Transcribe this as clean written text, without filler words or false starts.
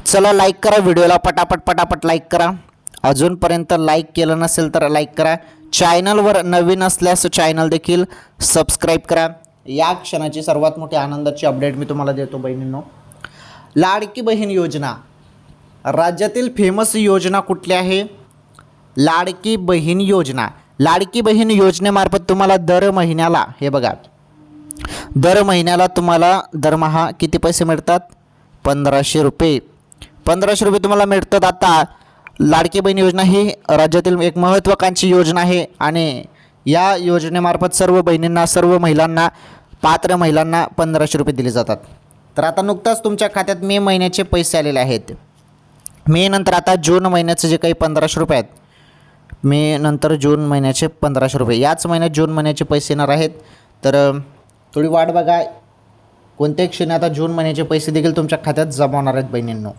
चला लाईक करा, व्हिडिओला पटापट पटापट लाईक करा. अजूनपर्यंत लाईक केलं नसेल तर लाईक करा. चॅनलवर नवीन असल्यास चॅनल देखील सबस्क्राईब करा. या क्षणाची सर्वात मोठी आनंदाची अपडेट मी तुम्हाला देतो बहिणींनो. लाडकी बहीण योजना राज्यातील फेमस योजना कुठली आहे? लाडकी बहीण योजना. लाडकी बहीण योजनेमार्फत तुम्हाला दर महिन्याला, हे बघा, दर महिन्याला तुम्हाला दरमहा किती पैसे मिळतात? 1500 रुपये. 1500 रुपये तुम्हाला मिळतात. आता लाडकी बहीण योजना ही राज्यातील एक महत्त्वाकांक्षी योजना आहे आणि या योजनेमार्फत सर्व बहिणींना, सर्व महिलांना, पात्र महिलांना 1500 रुपये दिले जातात. तर आता नुकताच तुमच्या खात्यात मे महिन्याचे पैसे आलेले आहेत. मे नंतर आता जून महिन्याचे जे काही 1500 रुपये आहेत, मे नंतर जून महिन्याचे 1500 रुपये, याच महिन्यात जून महिन्याचे पैसे येणार आहेत. तर थोडी वाट बघा. कोणत्याही क्षणी आता जून महिन्याचे पैसे देखील तुमच्या खात्यात जमा होणार आहेत बहिणींनो.